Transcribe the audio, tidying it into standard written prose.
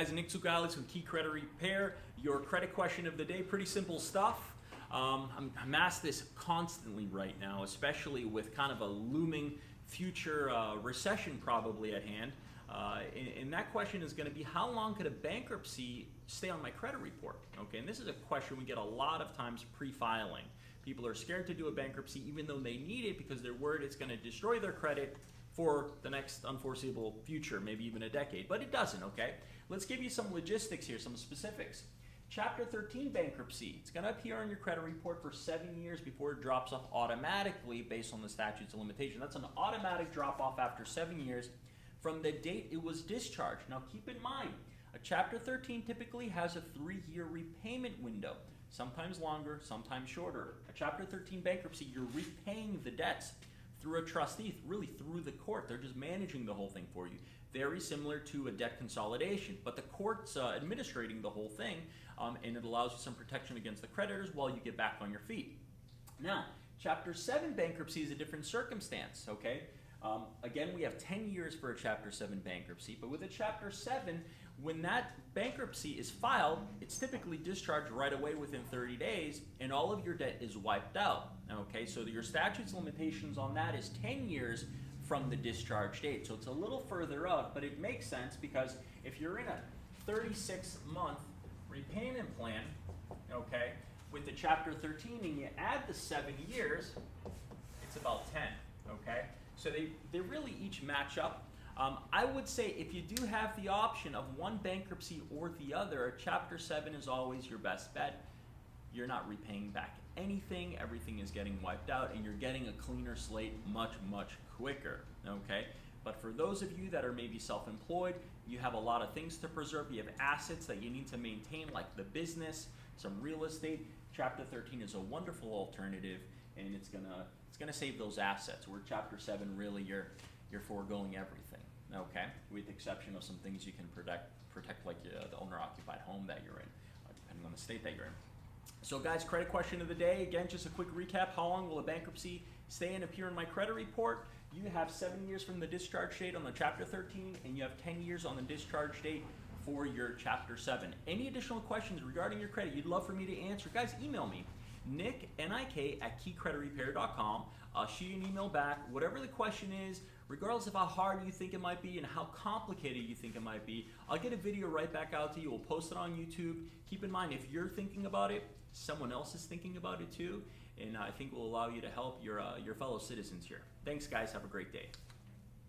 Guys, Nik Tsoukales with Key Credit Repair. Your credit question of the day, pretty simple stuff. I'm asked this constantly right now, especially with kind of a looming future recession probably at hand. And that question is going to be, how long could a bankruptcy stay on my credit report? Okay, and this is a question we get a lot of times pre-filing. People are scared to do a bankruptcy even though they need it because they're worried it's going to destroy their credit for the next unforeseeable future, maybe even a decade, but it doesn't, okay? Let's give you some logistics here, some specifics. Chapter 13 bankruptcy, it's gonna appear on your credit report for 7 years before it drops off automatically based on the statutes of limitation. That's an automatic drop off after 7 years from the date it was discharged. Now keep in mind, a Chapter 13 typically has a 3-year repayment window, sometimes longer, sometimes shorter. A Chapter 13 bankruptcy, you're repaying the debts through a trustee, really through the court. They're just managing the whole thing for you. Very similar to a debt consolidation, but the court's administrating the whole thing, and it allows you some protection against the creditors while you get back on your feet. Now, Chapter 7 bankruptcy is a different circumstance, okay? Again, we have 10 years for a Chapter 7 bankruptcy, but with a Chapter 7, when that bankruptcy is filed, it's typically discharged right away within 30 days, and all of your debt is wiped out, okay? So your statutes of limitations on that is 10 years from the discharge date. So it's a little further out, but it makes sense because if you're in a 36-month repayment plan, okay, with the Chapter 13 and you add the 7 years, it's about 10, okay? So they really each match up. I would say if you do have the option of one bankruptcy or the other, a Chapter 7 is always your best bet. You're not repaying back anything, everything is getting wiped out, and you're getting a cleaner slate much, much quicker, okay? But for those of you that are maybe self-employed, you have a lot of things to preserve, you have assets that you need to maintain, like the business, some real estate, Chapter 13 is a wonderful alternative, and it's gonna save those assets, where Chapter 7 really you're foregoing everything, okay? With the exception of some things you can protect like the owner-occupied home that you're in, depending on the state that you're in. So guys, credit question of the day, again, just a quick recap. How long will a bankruptcy stay and appear in my credit report? You have 7 years from the discharge date on the Chapter 13, and you have 10 years on the discharge date for your Chapter 7. Any additional questions regarding your credit you'd love for me to answer, guys, email me, Nik, N-I-K, @keycreditrepair.com. I'll shoot you an email back. Whatever the question is, regardless of how hard you think it might be and how complicated you think it might be, I'll get a video right back out to you. We'll post it on YouTube. Keep in mind, if you're thinking about it, someone else is thinking about it too, and I think will allow you to help your fellow citizens here. Thanks, guys. Have a great day.